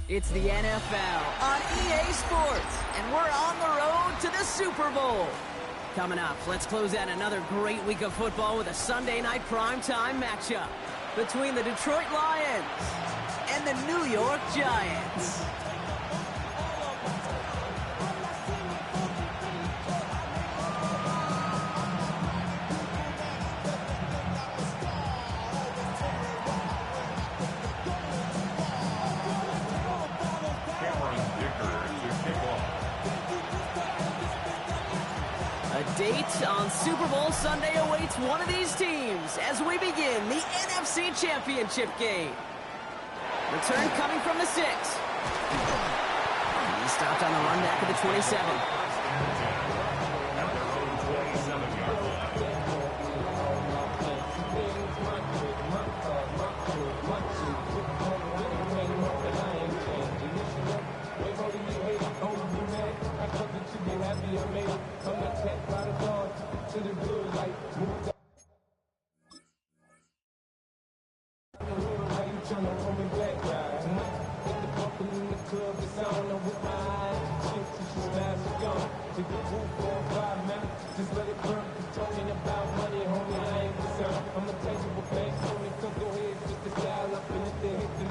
It's the NFL on EA Sports, and we're on the road to the Super Bowl. Coming up, let's close out another great week of football with a Sunday night primetime matchup between the Detroit Lions and the New York Giants. Date on Super Bowl Sunday awaits one of these teams as we begin the NFC Championship game. Return coming from the 6. He stopped on the run back at the 27.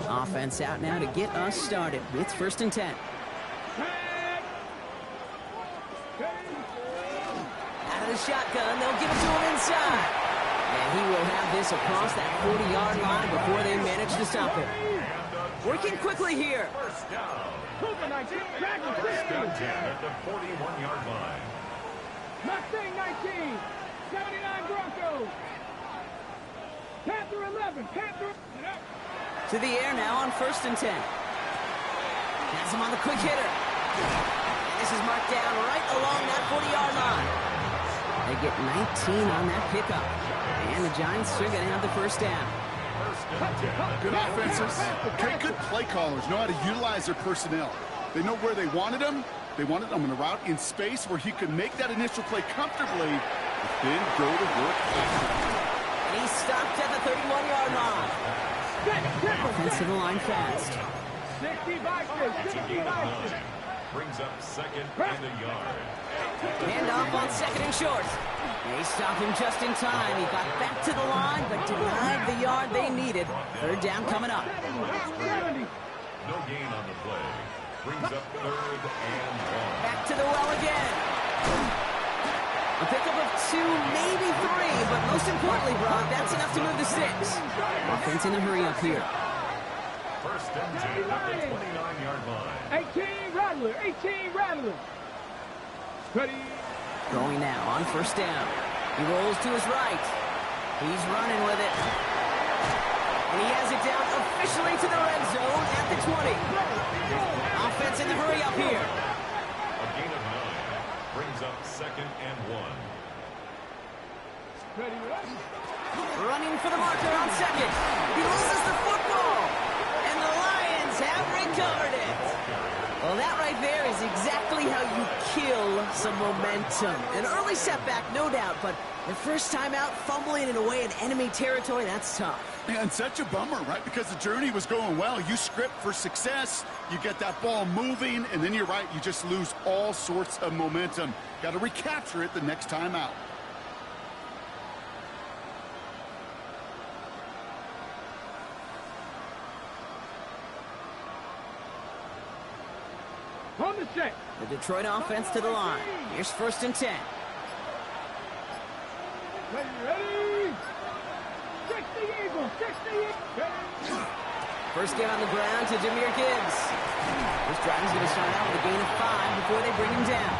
Offense out now to get us started. It's 1st and 10. Out of the shotgun, they'll give it to him inside. And he will have this across that 40-yard line before they manage to stop him. Working quickly here. First down. First and 10 at the 41-yard line. Mustang 19, 79 Broncos. Panther 11, Panther. To the air now on 1st and 10. Has him on the quick hitter. And this is marked down right along that 40-yard line. They get 19 on that pickup. And the Giants are going to have the first down. Good offenses. Good play callers know how to utilize their personnel. They know where they wanted them. They wanted them on a route in space where he could make that initial play comfortably, but then go to work after. And he's stopped at the 31-yard line. Offense to the line fast. 60 boxes. Brings up 2nd and a yard. Hand off on 2nd and short. They stopped him just in time. He got back to the line, but denied the yard they needed. 3rd down coming up. No gain on the play. Brings up 3rd and 1. Back to the well again. A pickup of 2, maybe 3, but most importantly, Brock, that's enough to move the 6. Offense in a hurry up here. 1st and 10 at the 29-yard line. 18 Rattler, 18 Rattler. Ready. Going now on 1st down. He rolls to his right. He's running with it. And he has it down officially to the red zone at the 20. Offense in the hurry up here. A gain of 9. Brings up 2nd and 1. Running for the marker on 2nd. He loses the football. And the Lions have recovered it. Well, that right there is exactly how you kill some momentum. An early setback, no doubt, but the first time out, fumbling it away in enemy territory, that's tough. And such a bummer, right? Because the journey was going well. You script for success, you get that ball moving, and then you're right, you just lose all sorts of momentum. Got to recapture it the next time out. On the set. The Detroit offense to the line. Here's 1st and 10. Ready. 60 Eagles, 60 Eagles. First get on the ground to Jahmyr Gibbs. This drive is going to start out with a gain of 5 before they bring him down.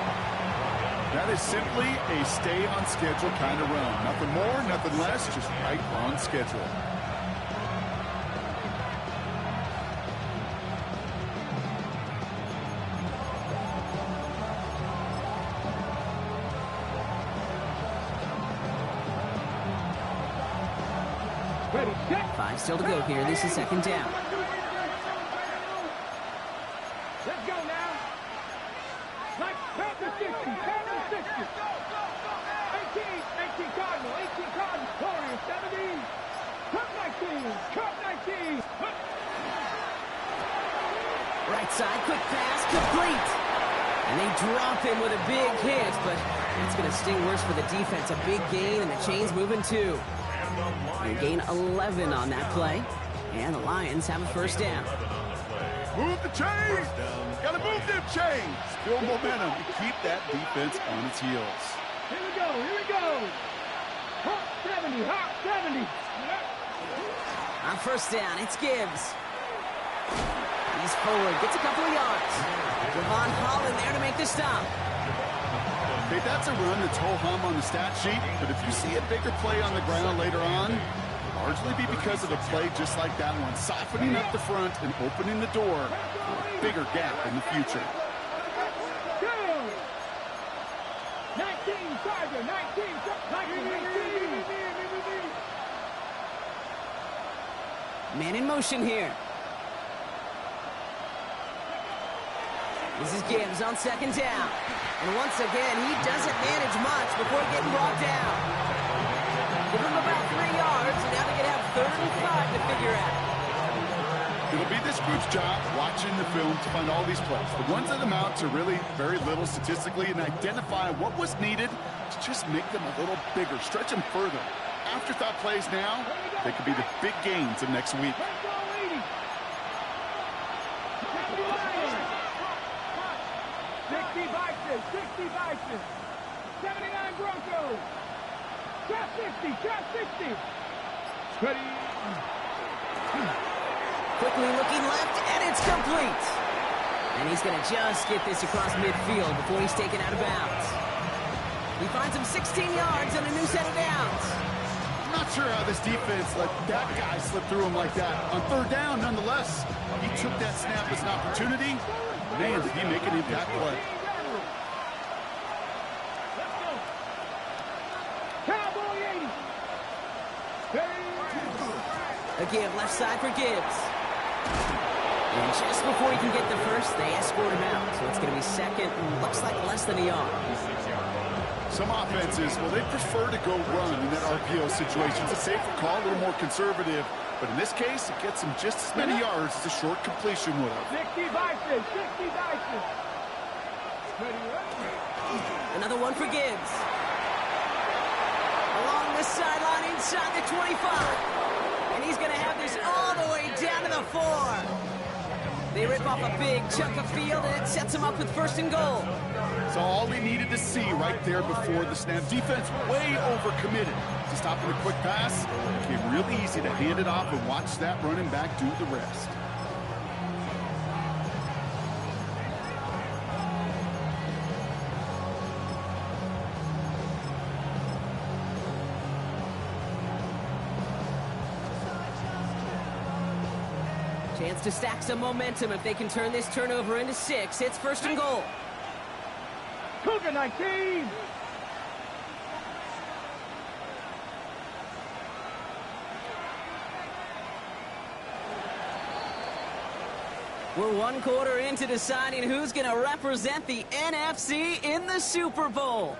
That is simply a stay-on-schedule kind of run. Nothing more, nothing less, just right on schedule. Ready, set. 5 still to go here. This is 2nd down. Let's go now. Like Panther 60, Panther 60. 18 Cardinal, 18 Cardinal. Warriors 70. Cup 19, Cup 19. Right side, quick pass, complete. And they drop him with a big hit, but it's going to sting worse for the defense. A big gain, and the chain's moving too. They gain 11 on that play, and the Lions have a first down. Move the chains! Gotta move them chains! Build momentum to keep that defense on its heels. Here we go, here we go. Hot 70, hot 70. On first down, it's Gibbs. He's forward, gets a couple of yards. Devon Holland there to make the stop. Okay, that's a run that's ho-hum on the stat sheet, but if you see a bigger play on the ground later on, it'll largely be because of a play just like that one, softening up the front and opening the door for a bigger gap in the future. 19, Tiger, 19, 19. Man in motion here. This is Gibbs on second down. And once again, he doesn't manage much before getting brought down. Give him about 3 yards, and now they're going to have 3rd and 5 to figure out. It'll be this group's job watching the film to find all these plays. The ones that amount to really very little statistically and identify what was needed to just make them a little bigger, stretch them further. Afterthought plays now, they could be the big gains of next week. 60 Bison, 79 Broncos, trap 60, trap 60. Ready. Quickly looking left, and it's complete. And he's going to just get this across midfield before he's taken out of bounds. He finds him 16 yards on a new set of downs. I'm not sure how this defense let that guy slip through him like that. On 3rd down, nonetheless, he took that snap as an opportunity. Man, did he make an impact play. Again, left side for Gibbs. And just before he can get the first, they escort him out. So it's going to be second, looks like less than a yard. Some offenses, well, they prefer to go run in that RPO situation. It's a safer call, a little more conservative. But in this case, it gets him just as many yards as a short completion would have. 60 Bison, 60 Bison. Another one for Gibbs. Along the sideline inside the 25. And he's going to have this all the way down to the 4. They rip off a big chunk of field, and it sets him up with 1st and goal. So all he needed to see right there before the snap. Defense way overcommitted to stopping a quick pass. It became really easy to hand it off and watch that running back do the rest. Chance to stack some momentum if they can turn this turnover into 6. It's 1st and goal. Cougar 19. We're 1 quarter into deciding who's going to represent the NFC in the Super Bowl.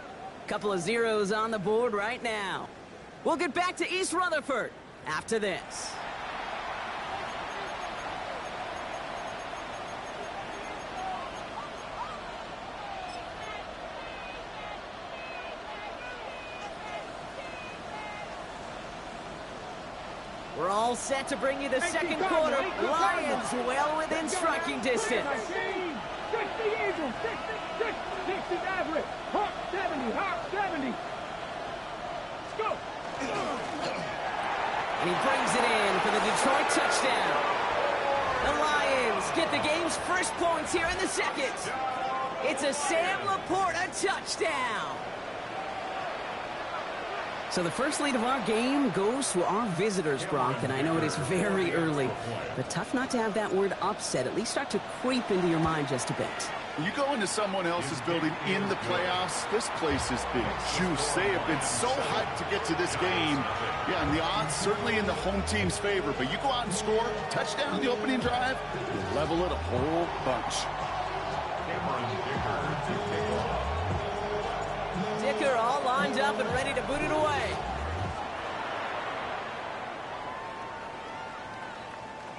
Couple of zeros on the board right now. We'll get back to East Rutherford after this. We're all set to bring you the second quarter. Lions well within striking distance. 60 Eagles, 60 Maverick, Hawk 70, Hawk 70. Let's go. And he brings it in for the Detroit touchdown. The Lions get the game's first points here in the second. It's a Sam Laporta touchdown. So the first lead of our game goes to our visitors, Brock, and I know it is very early, but tough not to have that word upset at least start to creep into your mind just a bit. You go into someone else's building in the playoffs, this place has been juice. They have been so hyped to get to this game. Yeah, and the odds certainly in the home team's favor, but you go out and score, touchdown on the opening drive, you level it a whole bunch. Dicker all lined up and ready to boot it away.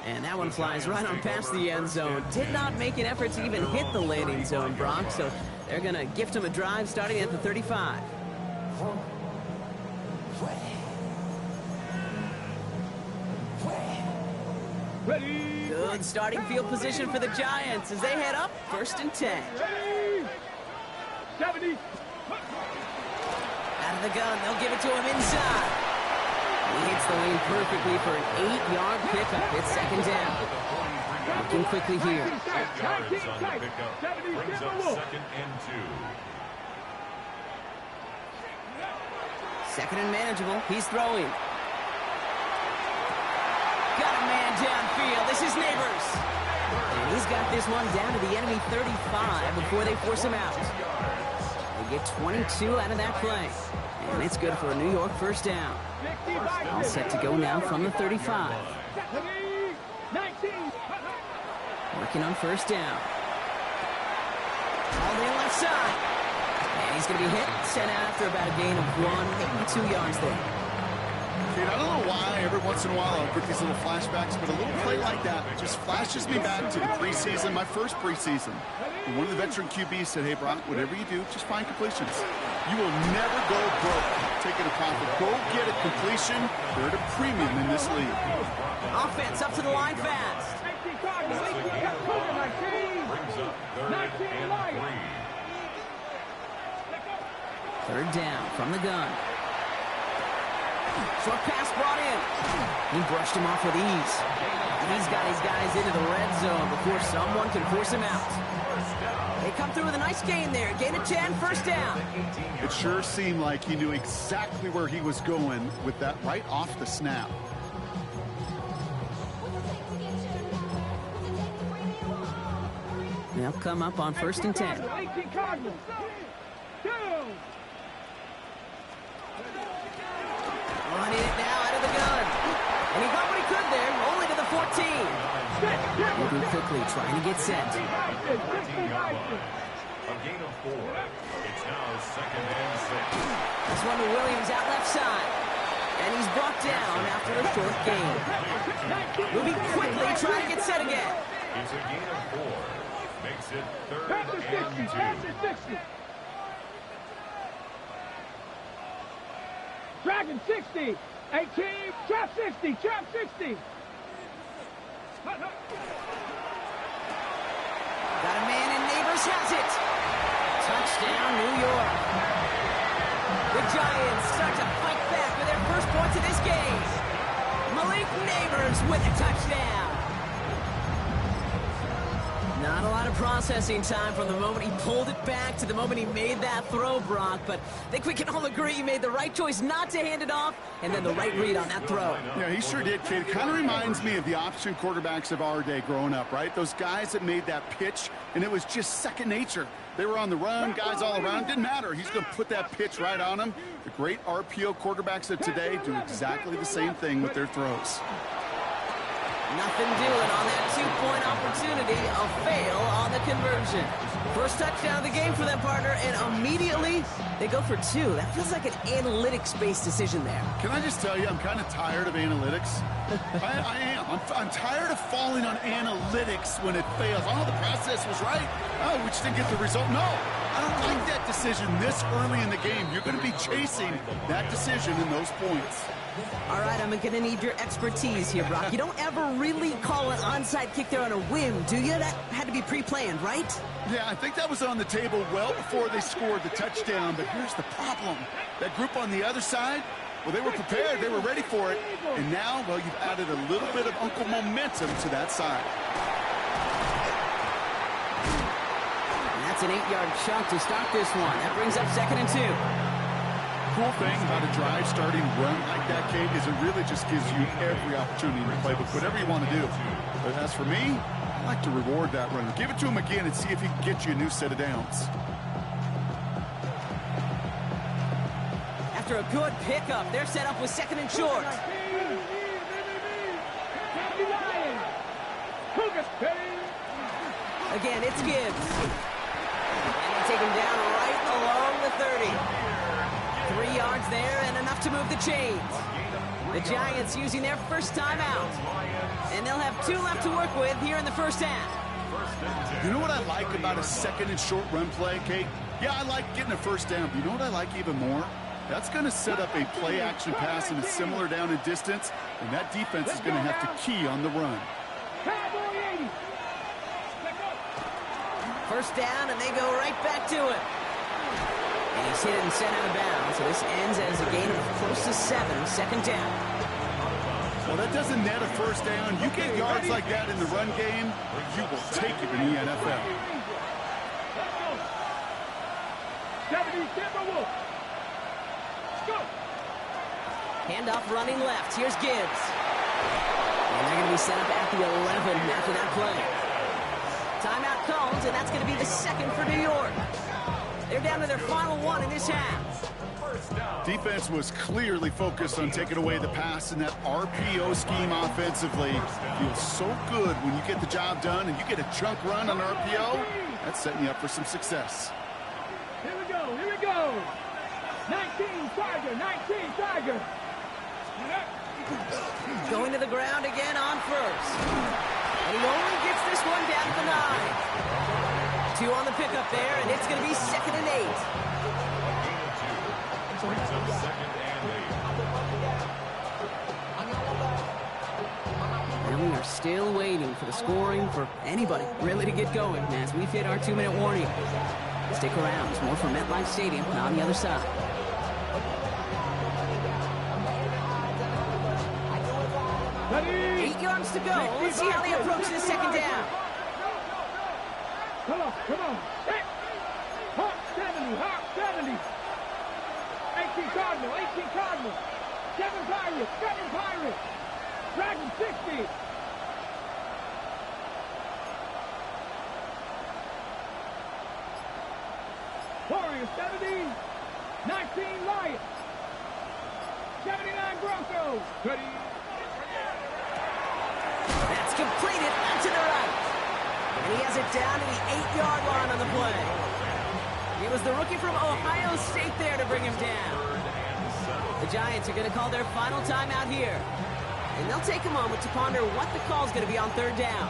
And that one flies right on past the end zone. Did not make an effort to even hit the landing zone, Brock. So they're going to gift him a drive starting at the 35. Ready. Good starting field position for the Giants as they head up 1st and 10. Ready. 70. Out of the gun, they'll give it to him inside. He hits the lane perfectly for an 8-yard pickup. It's 2nd down. Looking quickly here. 19 yards on the pickup. 70, Brings up 2nd and 2. 2nd and manageable. He's throwing. Got a man downfield. This is Neighbors. And he's got this one down to the enemy 35 before they force him out. They get 22 out of that play. And it's good for a New York 1st down. All set to go now from the 35. 19. Working on 1st down. All in left side. And he's going to be hit, sent out after about a gain of 1, maybe 2 yards there. Kate, I don't know why every once in a while I'll get these little flashbacks, but a little play like that just flashes me back to the preseason, my first preseason. And one of the veteran QBs said, hey, Brock, whatever you do, just find completions. You will never go broke taking a profit. Go get a completion. They're at a premium in this league. Offense up to the line fast. 3rd down from the gun. Short pass brought in. He brushed him off with ease. He's got his guys into the red zone before someone can force him out. They come through with a nice gain there. Gain of 10, 1st down. It sure seemed like he knew exactly where he was going with that right off the snap. They'll come up on 1st and 10. 18 Cardinals. 2. Running it now out of the gun. And he got what he could there, only to the 14. Moving quickly, trying to get set. A gain of 4. It's now 2nd and 6. This one to Williams out left side. And he's brought down after a short gain. Moving quickly, trying to get set again. It's a gain of 4. Makes it 3rd Pass to 60. and 2. Pass to 60. Dragon 60. 18. Trap 60. Trap 60. Got a man and Neighbors has it. Touchdown, New York. The Giants start to fight back with their first points of this game. Malik Neighbors with a touchdown. Not a lot of processing time from the moment he pulled it back to the moment he made that throw, Brock. But I think we can all agree he made the right choice not to hand it off, and then the right read on that throw. Yeah, he sure did, kid. It kind of reminds me of the option quarterbacks of our day growing up, right? Those guys that made that pitch, and it was just second nature. They were on the run, guys all around. Didn't matter. He's going to put that pitch right on them. The great RPO quarterbacks of today do exactly the same thing with their throws. Nothing doing on that two-point opportunity. A fail on the conversion. First touchdown of the game for them, partner, and immediately they go for 2. That feels like an analytics-based decision there. Can I just tell you, I'm kind of tired of analytics. I am. I'm tired of falling on analytics when it fails. Oh, the process was right. Oh, we just didn't get the result. No, I don't like that decision this early in the game. You're going to be chasing that decision in those points. All right, I'm going to need your expertise here, Brock. You don't ever really call an onside kick there on a whim, do you? That had to be pre-planned, right? Yeah, I think that was on the table well before they scored the touchdown, but here's the problem. That group on the other side, well, they were prepared. They were ready for it. And now, well, you've added a little bit of Uncle momentum to that side. And that's an 8-yard chunk to start this one. That brings up 2nd and 2. Cool thing about a drive starting run like that, Kate, is it really just gives you every opportunity to play with whatever you want to do. But as for me, I like to reward that run. Give it to him again and see if he can get you a new set of downs. After a good pickup, they're set up with 2nd and short. Again, it's Gibbs. And they take him down right along the 30. 3 yards there and enough to move the chains. The Giants using their first timeout. And they'll have 2 left to work with here in the first half. You know what I like about a second and short run play, Kate? Yeah, I like getting a first down. But you know what I like even more? That's going to set up a play-action pass in a similar down and distance, and that defense is going to have to key on the run. First down, and they go right back to it. And he's hit it and sent out of bounds, so this ends as a gain of close to 7, second down. Well, that doesn't net a first down. You get yards like that in the run game, you will take it in the NFL. Handoff running left. Here's Gibbs. And they're going to be set up at the 11 after that play. Timeout comes, and that's going to be the second for New York. They're down to their final 1 in this half. Defense was clearly focused on taking away the pass, and that RPO scheme offensively feels so good when you get the job done and you get a chunk run on RPO. That's setting you up for some success. Here we go, here we go. 19 Tiger, 19 Tiger. Going to the ground again on first. And he only gets this one down to the 9. 2 on the pickup there, and it's going to be second and 8. And we are still waiting for the scoring for anybody really to get going as we've hit our 2-minute warning. Stick around. There's more from MetLife Stadium on the other side. 8 yards to go. Let's see how they approach this second down. Come on, come on. Hawk 70, Hawk 70. 18 Cardinal, 18 Cardinal. 7 Pirates, 7 Pirates. Dragon 60. Warriors 70. 19 Lions. 79 Broncos. 30. That's completed out to the right. And he has it down to the 8-yard line on the play. It was the rookie from Ohio State there to bring him down. The Giants are going to call their final timeout here. And they'll take a moment to ponder what the call is going to be on third down.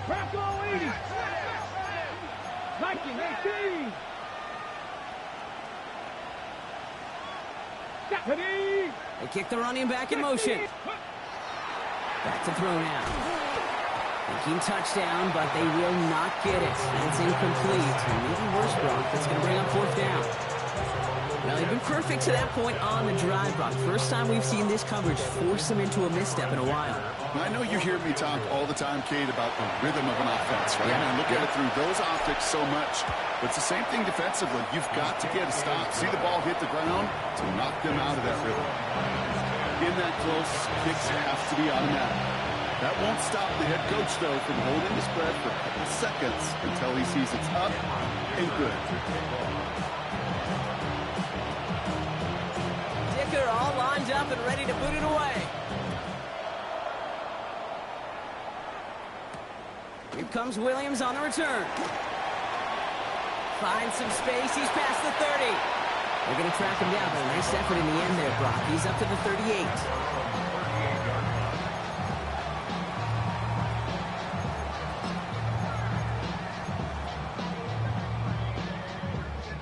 Bronco 80. Viking 18. They kick the running back in motion. Back to throw now. Thinking touchdown, but they will not get it. It's incomplete. And even worse, Brock, that's going to bring up fourth down. Well, they've been perfect to that point on the drive, Brock. First time we've seen this coverage force them into a misstep in a while. I know you hear me talk all the time, Kate, about the rhythm of an offense, right? Yeah. And look at it through those optics so much. But it's the same thing defensively. You've got to get a stop, see the ball hit the ground to knock them out of that rhythm. In that close, kicks have to be automatic. That won't stop the head coach, though, from holding the spread for a couple seconds until he sees it's up and good. Dicker all lined up and ready to boot it away. Here comes Williams on the return. Finds some space. He's past the 30. They're going to track him down, but a nice effort in the end there, Brock. He's up to the 38.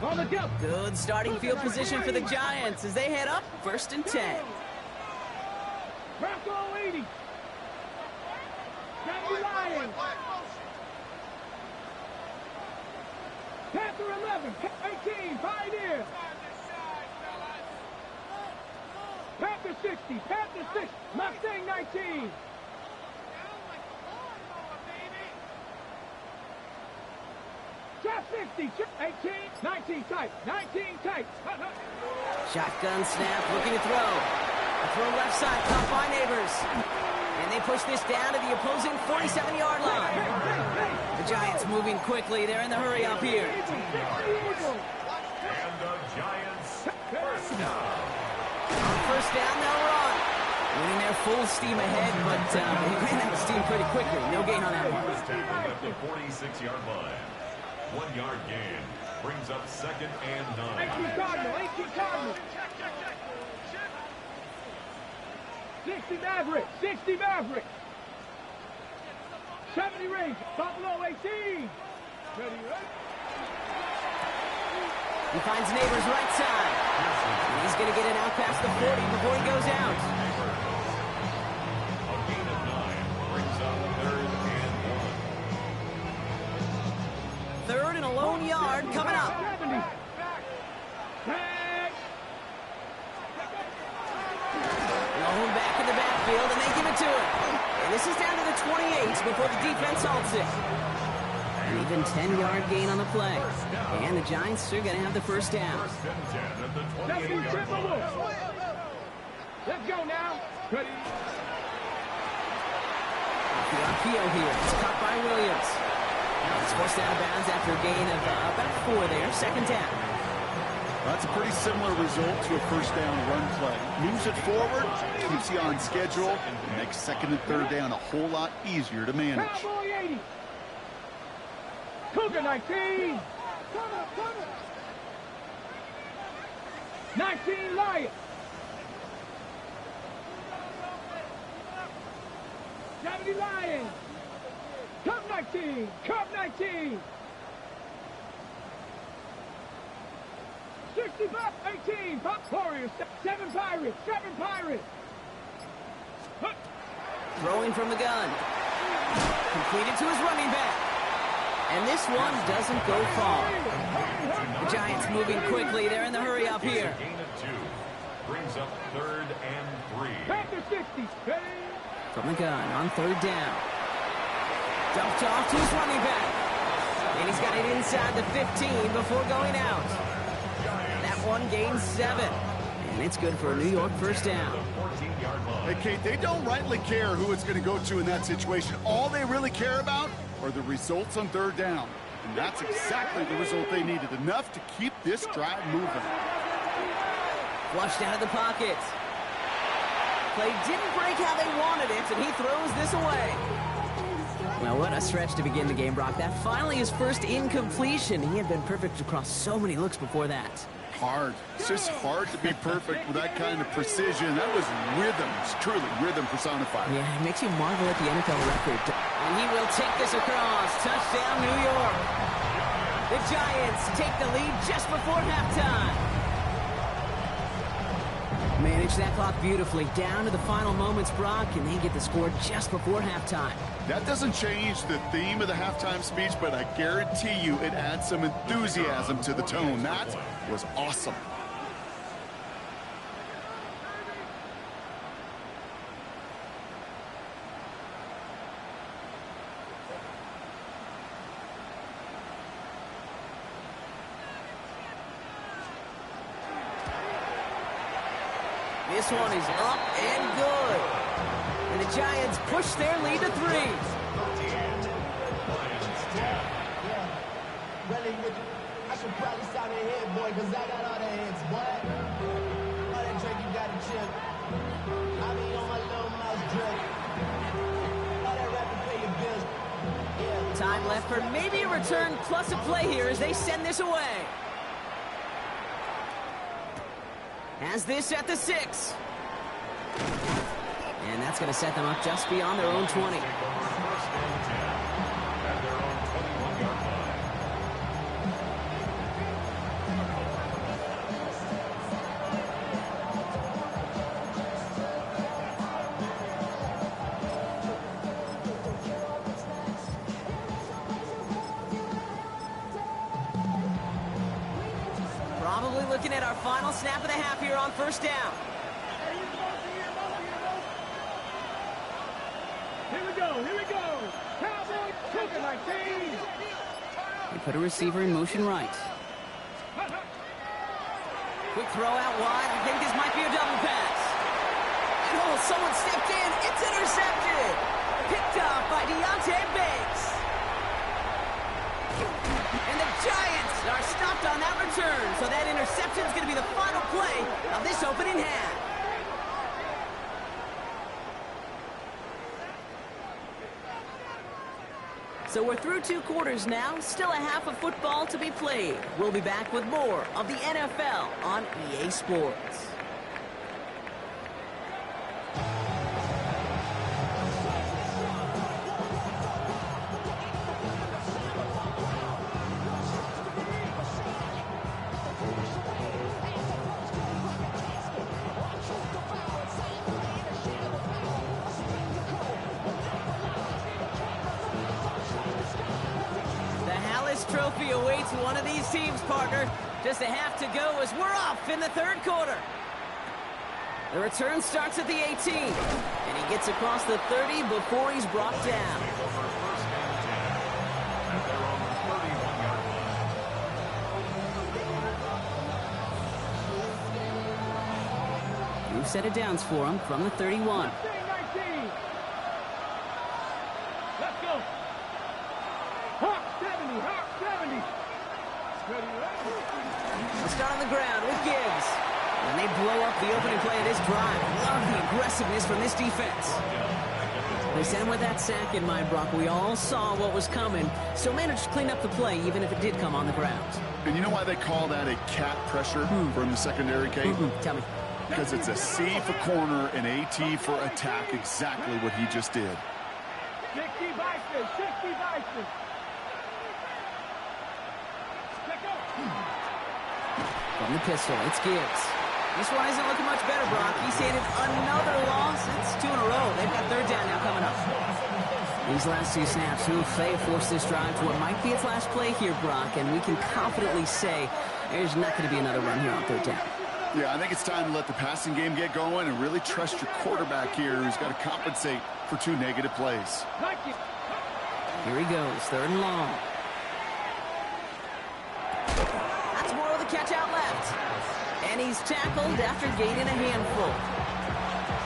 On the jump. Good starting field position for the Giants as they head up 1st and 10. Bronco 80. 70 Lions. Panther 11. 18 Pioneer. Panther 60. Panther 6. Mustang 19. Shot 60. 18. 19 tight. 19 tight. Shotgun snap, looking to throw. A throw left side, caught by Neighbors. And they push this down to the opposing 47-yard line. The Giants moving quickly. They're in the hurry up here. And the Giants first down. On first down, they'll run. Winning their full steam ahead, but they ran out of steam pretty quickly. No gain on that one. First tackle at the 46-yard line. 1-yard gain. Brings up 2nd and 9. 18 Cardinal, 18 Cardinal. 60 Maverick, 60 Maverick. 70 Rangers, Buffalo 18. Ready, right? He finds Neighbors right side. And he's going to get it out past the 40 before he goes out. A gain of 9 brings up 3rd and 1. 3rd and a lone yard coming up. 70. Tag. Lone back in the backfield, and they give it to him. And this is down to the 28 before the defense halts it. An even 10-yard gain on the play. And the Giants are going to have the first down. 1st and 10 at the 70 28-yard line. Timberwolves. Let's go now. Ready. The RPO here. It's caught by Williams. It's forced out of bounds after a gain of about 4 there. 2nd down. That's a pretty similar result to a first down run play. Moves it forward, keeps you on schedule, and makes 2nd and 3rd down a whole lot easier to manage. Cowboy 80. Cougar 19. 19 Lions. 70 Lions. Cup 19. Cup 19. 65, 18. Pop Warriors. 7 Pirates. 7 Pirates. Huh. Throwing from the gun. Completed to his running back. And this one doesn't go far. The Giants moving quickly. They're in the hurry up here. Gain of 2 brings up 3rd and 3. Panther 60. Ready. From the gun on 3rd down. Dumped off to his running back. And he's got it inside the 15 before going out. That one gains 7. And it's good for a New York first down. 14-yard line. Hey, Kate, they don't rightly care who it's going to go to in that situation. All they really care about are the results on 3rd down. And that's exactly the result they needed. Enough to keep this drive moving. Flushed out of the pocket. Play didn't break how they wanted it, and he throws this away. Well, what a stretch to begin the game, Brock. That finally his first incompletion. He had been perfect across so many looks before that. Hard. It's just hard to be perfect with that kind of precision. That was rhythm. It's truly rhythm personified. Yeah, it makes you marvel at the NFL record. And he will take this across. Touchdown, New York. The Giants take the lead just before halftime. Manage that clock beautifully. Down to the final moments, Brock, and they get the score just before halftime. That doesn't change the theme of the halftime speech, but I guarantee you it adds some enthusiasm to the tone. That was awesome. This one is up and good. And the Giants push their lead to 3. Lions 10. Really with you. I should probably sign a head, boy, because I got all the heads, boy. All that drink, you got to chip. I be on my little mouse drip. All that rapping, pay your bills. Yeah. Time left for maybe a return plus a play here as they send this away. Has this at the 6. And that's going to set them up just beyond their own 20. First and 10 at their own 21-yard line. Probably looking at our final snap of the half here on first down. Here we go. Here we go. Cowboy Cougar 19. They put a receiver in motion right. Quick throw out wide. I think this might be a double pass. And oh, someone stepped in. It's intercepted. Picked off by Deontay Banks. And the Giants are stopped on that return. So that interception is going to be the final play of this opening half. So we're through 2 quarters now, still a half of football to be played. We'll be back with more of the NFL on EA Sports. Trophy awaits one of these teams, partner. Just a half to go as we're off in the 3rd quarter. The return starts at the 18, and he gets across the 30 before he's brought down. New set of downs for him from the 31. Let's go. Hawk 70, Hawk 70. They'll start on the ground with Gibbs. And they blow up the opening play of this drive. Love the aggressiveness from this defense. They sent him with that sack in mind, Brock. We all saw what was coming. Still managed to clean up the play, even if it did come on the ground. And you know why they call that a cat pressure from the secondary, Kate? Tell me. Because it's a C for corner and a T for attack, exactly what he just did. 60 Bison, 60 Bison. From the pistol, it's Gibbs. This one isn't looking much better, Brock. He's handed another loss. It's 2 in a row. They've got 3rd down now coming up. These last 2 snaps, they forced this drive to what might be its last play here, Brock, and we can confidently say there's not going to be another run here on 3rd down. Yeah, I think it's time to let the passing game get going and really trust your quarterback here, who's got to compensate for 2 negative plays. Here he goes, 3rd and long. That's more of the catch out left. And he's tackled after gaining a handful.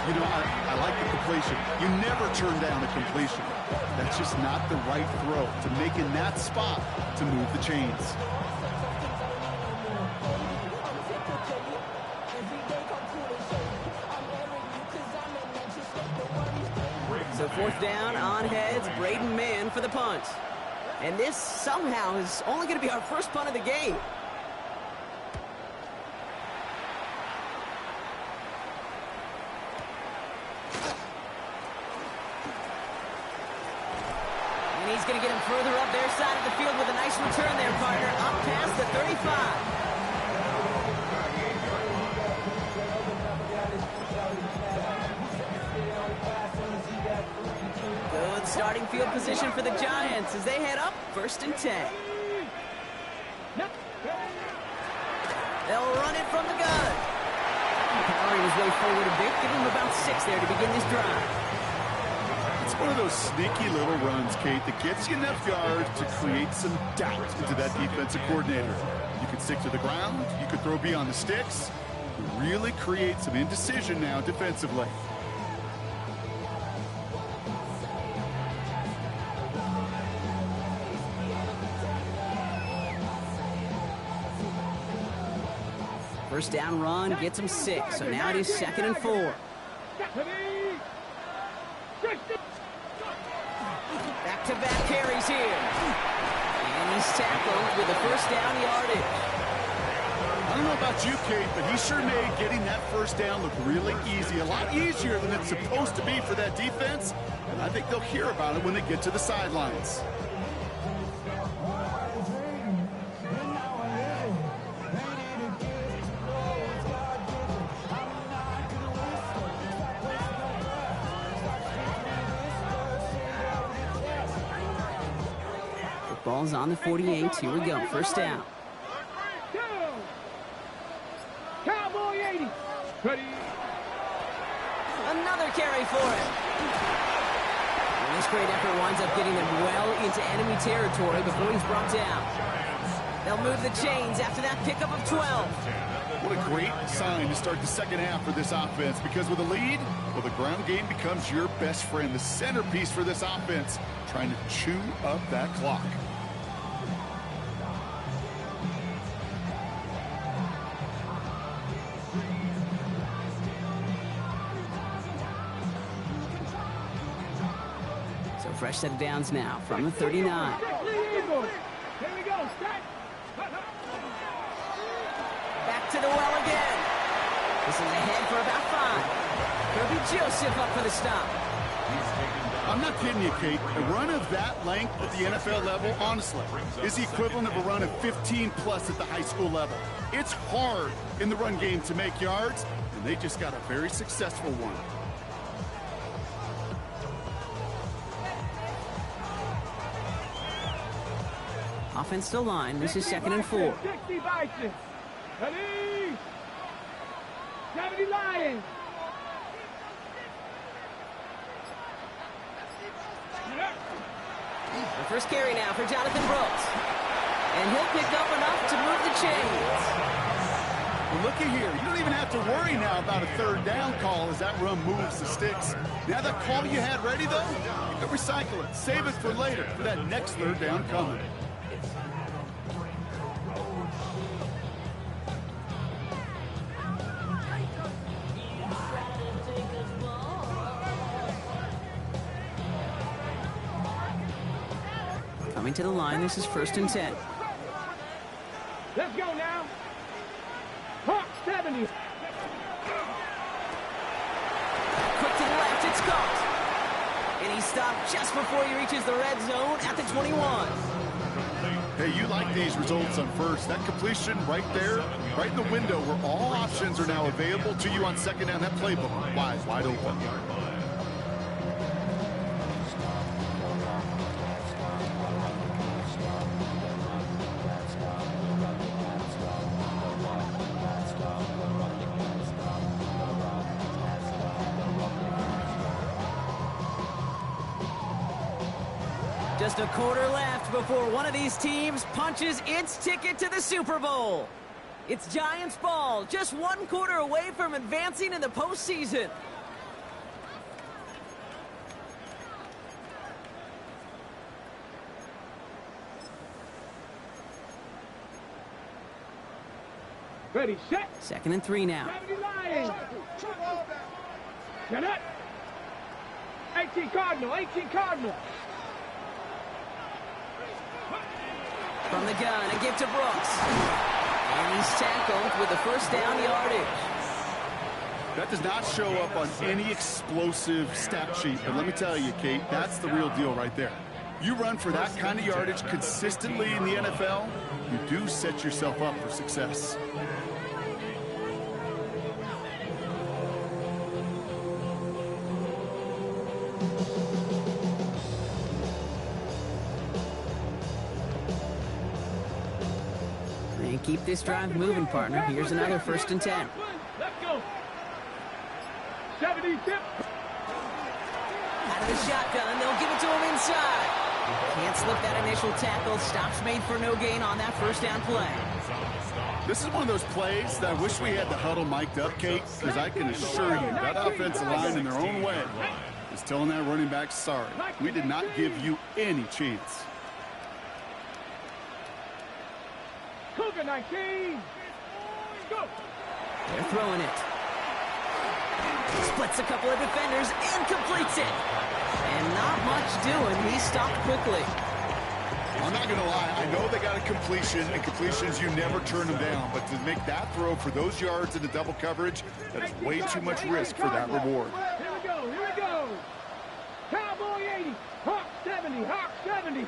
You know, I like the completion. You never turn down a completion. That's just not the right throw to make in that spot to move the chains. So 4th down on heads, Braden Mann for the punt. And this somehow is only going to be our first punt of the game. And he's going to get him further up their side of the field with a nice return there, partner, up past the 35. Good starting field position for the Giants as they head up 1st and 10. They'll run it from the gun. Powering his way forward a bit, give him about 6 there to begin this drive. It's one of those sneaky little runs, Kate, that gets you enough yards to create some doubt into that defensive coordinator. You could stick to the ground, you could throw beyond the sticks, really create some indecision now defensively. First down run gets him 6, so now it is 2nd and 4. Back-to-back carries here. And he's tackled with the 1st down yardage. I don't know about you, Kate, but he sure made getting that 1st down look really easy. A lot easier than it's supposed to be for that defense. And I think they'll hear about it when they get to the sidelines. Ball's on the 48. Here we go. 1st down. Cowboy 80. Ready. Another carry for him. And this great effort winds up getting them well into enemy territory before he's brought down. They'll move the chains after that pickup of 12. What a great sign to start the 2nd half for this offense, because with a lead, well, the ground game becomes your best friend, the centerpiece for this offense, trying to chew up that clock. fresh set of downs now from the 39. Here we go. Start. Back to the well again. This is ahead for about 5. Kirby Joseph up for the stop. I'm not kidding you, Kate. A run of that length at the NFL level, honestly, is the equivalent of a run of 15-plus at the high school level. It's hard in the run game to make yards, and they just got a very successful one. Offense still line. This is 2nd and 4. 60 Bison. Ready? 70 Lions. The first carry now for Jonathan Brooks. And he'll pick up enough to move the chains. Well, looky here. You don't even have to worry now about a 3rd down call as that run moves the sticks. Now that call you had ready, though, you can recycle it. Save it for later for that next 3rd down coming. Coming to the line, this is 1st and 10. Let's go now. Hawk 70. Quick to the left, it's caught. And he stopped just before he reaches the red zone at the 21. Hey, you like these results on first. That completion right there, right in the window where all options are now available to you on 2nd down. That playbook wide open. Just a quarter left before one of these teams punches its ticket to the Super Bowl. It's Giants ball, just 1 quarter away from advancing in the postseason. Ready, set. 2nd and 3 now. 70 Lions. Get it. 18 Cardinal, 18 Cardinal. From the gun, a give to Brooks. And he's tackled with the 1st down yardage. That does not show up on any explosive stat sheet, but let me tell you, Kate, that's the real deal right there. You run for that kind of yardage consistently in the NFL, you do set yourself up for success. And keep this drive moving, partner. Here's another 1st and 10. Let's go. 70 tip. Out of the shotgun, they'll give it to him inside. Can't slip that initial tackle. Stops made for no gain on that 1st down play. This is one of those plays that I wish we had the huddle mic'd up, Kate, because I can assure you that offensive line in their own way is telling that running back, sorry, we did not give you any chance. Cougar 19. Go. They're throwing it. Splits a couple of defenders and completes it. And not much doing. He stopped quickly. I'm not going to lie. I know they got a completion, and completions, you never turn them down. But to make that throw for those yards in the double coverage, that is way too much risk for that reward. Here we go. Here we go. Cowboy 80. Hawk 70. Hawk 70.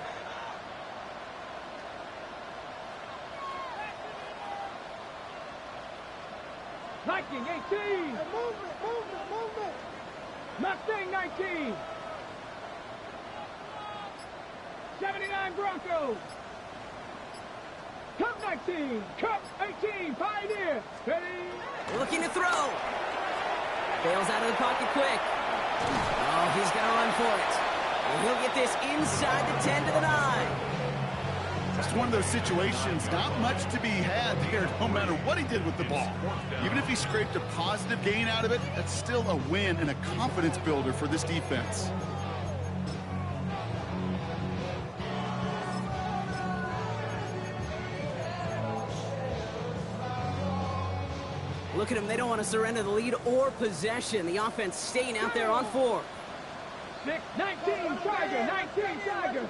Viking 18. Movement. Mustang 19. 79 Broncos. Cup 19. Cup 18. Pioneer. Ready. Looking to throw. Bails out of the pocket quick. Oh, he's going to run for it. And he'll get this inside the 10 to the 9. It's one of those situations, not much to be had there, no matter what he did with the ball. Even if he scraped a positive gain out of it, that's still a win and a confidence builder for this defense. Look at them. They don't want to surrender the lead or possession. The offense staying out there on 4. 19 Tiger, 19 Tiger.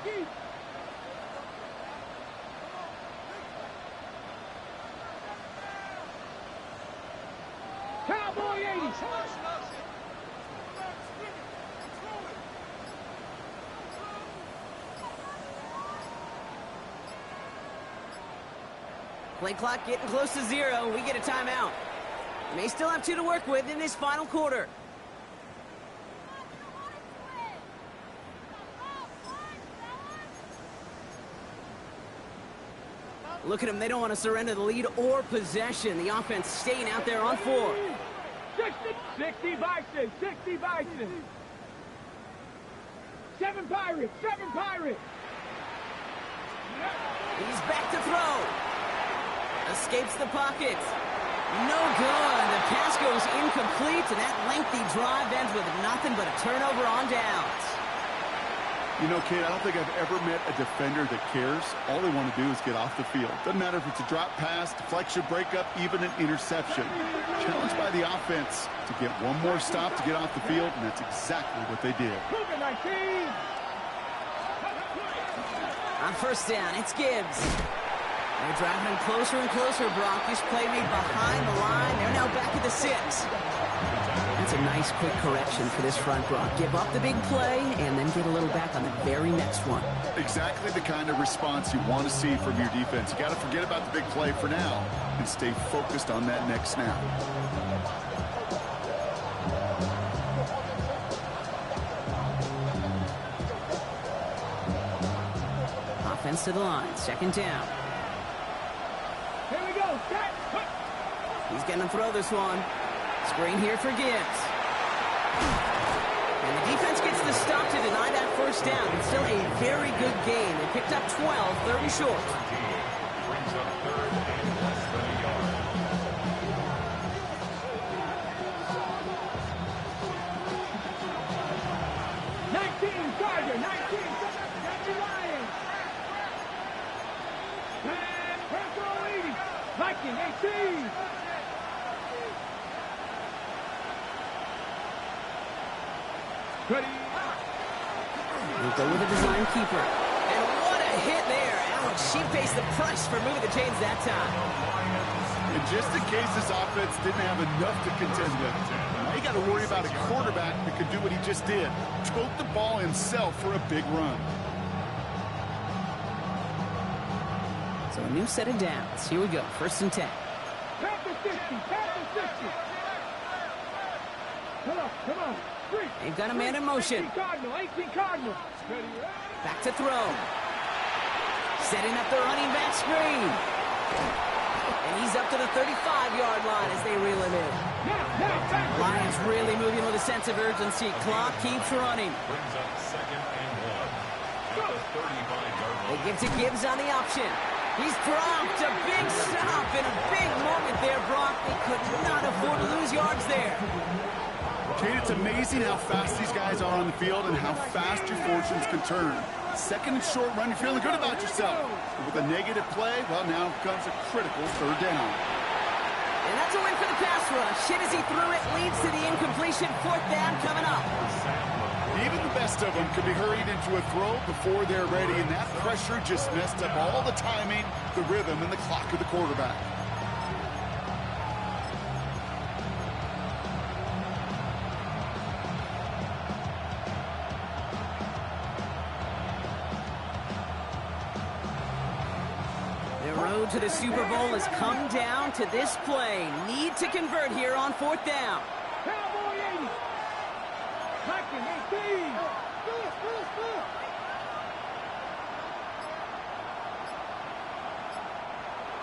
Cowboy 80. Play clock getting close to 0. We get a timeout. May still have 2 to work with in this final quarter. Look at them. They don't want to surrender the lead or possession. The offense staying out there on 4. 60 Bison, 60 Bison. 7 Pirates, 7 Pirates. He's back to throw. Escapes the pocket. No good. The pass goes incomplete, and that lengthy drive ends with nothing but a turnover on downs. You know, Kate, I don't think I've ever met a defender that cares. All they want to do is get off the field. Doesn't matter if it's a drop pass, deflection, breakup, even an interception. Challenged by the offense to get one more stop to get off the field, and that's exactly what they did. On first down, it's Gibbs. They're driving him closer and closer, Brock. This play made behind the line. They're now back at the 6. That's a nice quick correction for this front, Brock. Give up the big play and then get a little back on the very next one. Exactly the kind of response you want to see from your defense. You got to forget about the big play for now and stay focused on that next snap. Offense to the line. Second down. Here we go. Set. He's going to throw this one. Screen here for Gibbs. And the defense gets the stop to deny that first down. It's still a very good game. They picked up 12, 30 short. Brings up 3rd and less than a yard. Tiger, 19 Lions. And Purple 80. Viking 18. Ready. We'll go with a design keeper. And what a hit there. Alex, she faced the price for moving the chains that time. And just in case this offense didn't have enough to contend with, now you got to worry about a quarterback that could do what he just did. Tote the ball himself for a big run. So a new set of downs. Here we go. 1st and 10. Panther 60. Panther 60. Come on. They've got a man in motion. 18 Cardinal. Back to throw. Setting up the running back screen. And he's up to the 35-yard line as they reel him in. Lions really moving with a sense of urgency. Clock keeps running. Brings up 2nd and 1. At the 35-yard line. They give to Gibbs on the option. He's dropped. A big stop and a big moment there, Brock. They could not afford to lose yards there. Kate, it's amazing how fast these guys are on the field and how fast your fortunes can turn. 2nd and short run, you're feeling good about yourself. But with a negative play, well, now comes a critical 3rd down. And that's a win for the pass rush. Hit as he threw it, leads to the incompletion. 4th down coming up. Even the best of them could be hurried into a throw before they're ready, and that pressure just messed up all the timing, the rhythm, and the clock of the quarterback. To the Super Bowl has come down to this play. Need to convert here on 4th down. Cowboy 80. Viking 18.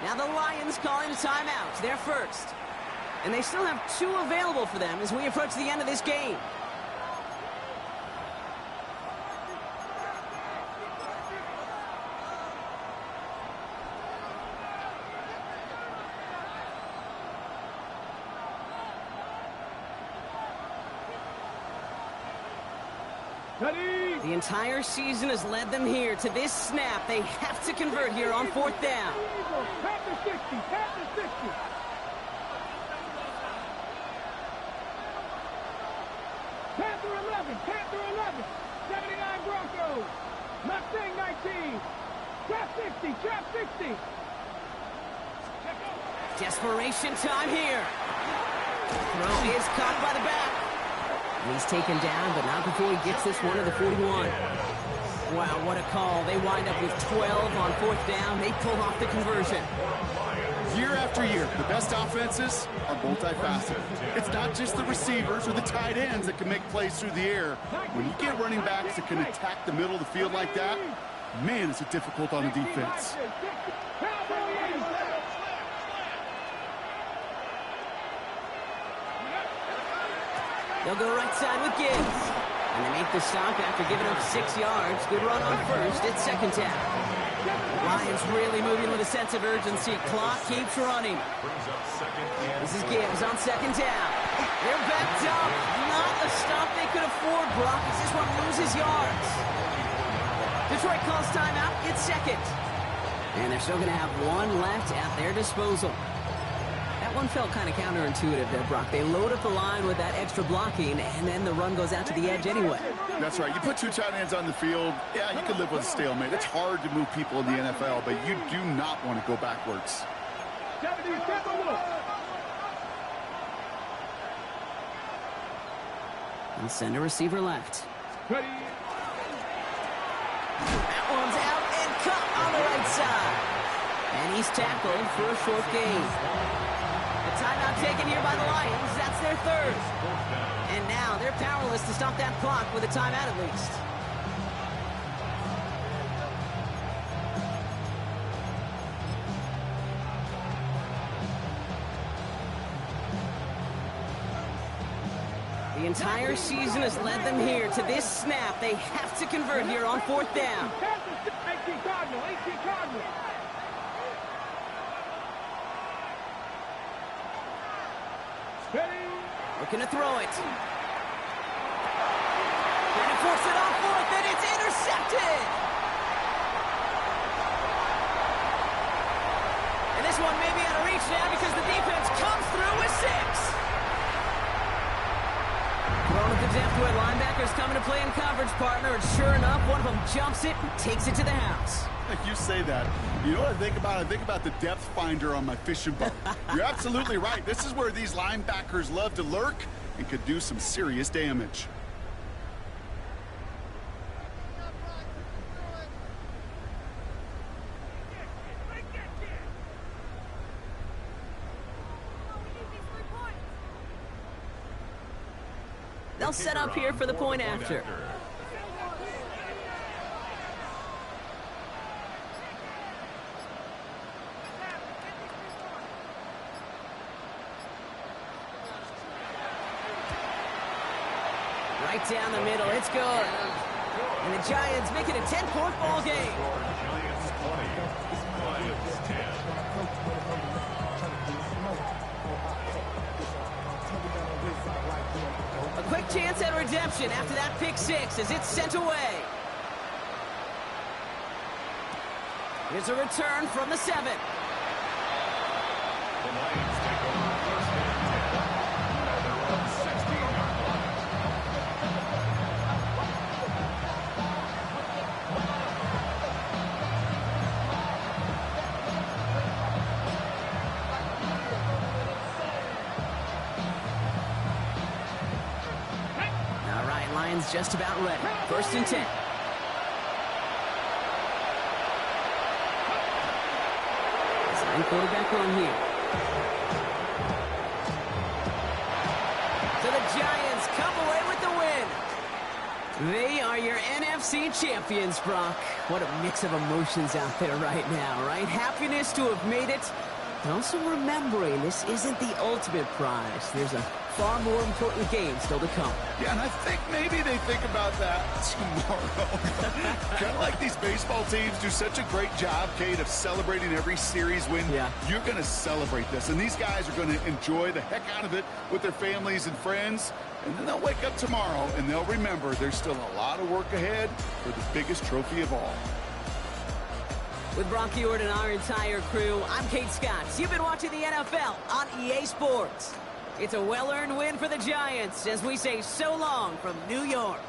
Now the Lions calling timeouts. They're first. And they still have 2 available for them as we approach the end of this game. The entire season has led them here to this snap. They have to convert here on 4th down. Panther 60. Panther 60. Panther 11. Panther 11. 79 Broncos. Mustang 19. Trap 60. Trap 60. Desperation time here. Throw is caught by the back. And he's taken down, but not before he gets this one to the 41. Wow, what a call. They wind up with 12 on 4th down. They pull off the conversion. Year after year, the best offenses are multifaceted. It's not just the receivers or the tight ends that can make plays through the air. When you get running backs that can attack the middle of the field like that, man, is it difficult on the defense. They'll go right side with Gibbs. And they make the stop after giving up 6 yards. Good run on first. It's 2nd down. Lions really moving with a sense of urgency. Clock keeps running. This is Gibbs on 2nd down. They're backed up. Not a stop they could afford, Brock. As this one loses yards. Detroit calls timeout. It's 2nd. And they're still going to have one left at their disposal. That one felt kind of counterintuitive there, Brock. They load up the line with that extra blocking, and then the run goes out to the edge anyway. That's right. You put 2 tight ends on the field, yeah, you can live with a stalemate. It's hard to move people in the NFL, but you do not want to go backwards. And send a receiver left. Ready. That one's out and cut on the right side. And he's tackled for a short gain. A timeout taken here by the Lions. That's their 3rd. And now they're powerless to stop that clock with a timeout at least. The entire season has led them here to this snap. They have to convert here on 4th down. 18 Cardinal. 18 Cardinal. Looking to throw it. Trying to force it on 4th, and it's intercepted. And this one may be out of reach now because the defense comes through with 6. Thrown at the depth where linebackers coming to play in coverage, partner, and sure enough, one of them jumps it and takes it to the house. You say that. You know what I think about? I think about the depth finder on my fishing boat. You're absolutely right. This is where these linebackers love to lurk and could do some serious damage. They'll set up here for the point after. Right down the middle, it's good. And the Giants make it a 10-point ball game. Giants 20, Lions 10. A quick chance at redemption after that pick 6 as it's sent away. Here's a return from the 7. The Lions take over first and 10 at their own 16-yard line. All right, Lions just about ready. 1st and 10. Quarterback run here. So the Giants come away with the win. They are your NFC champions, Brock. What a mix of emotions out there right now, right? Happiness to have made it, but also remembering this isn't the ultimate prize. There's a far more important game still to come. Yeah, and I think maybe they think about that tomorrow. Kind of like these baseball teams do such a great job, Kate, of celebrating every series win. Yeah. You're going to celebrate this, and these guys are going to enjoy the heck out of it with their families and friends, and then they'll wake up tomorrow, and they'll remember there's still a lot of work ahead for the biggest trophy of all. With Brock Ewart and our entire crew, I'm Kate Scott. You've been watching the NFL on EA Sports. It's a well-earned win for the Giants as we say so long from New York.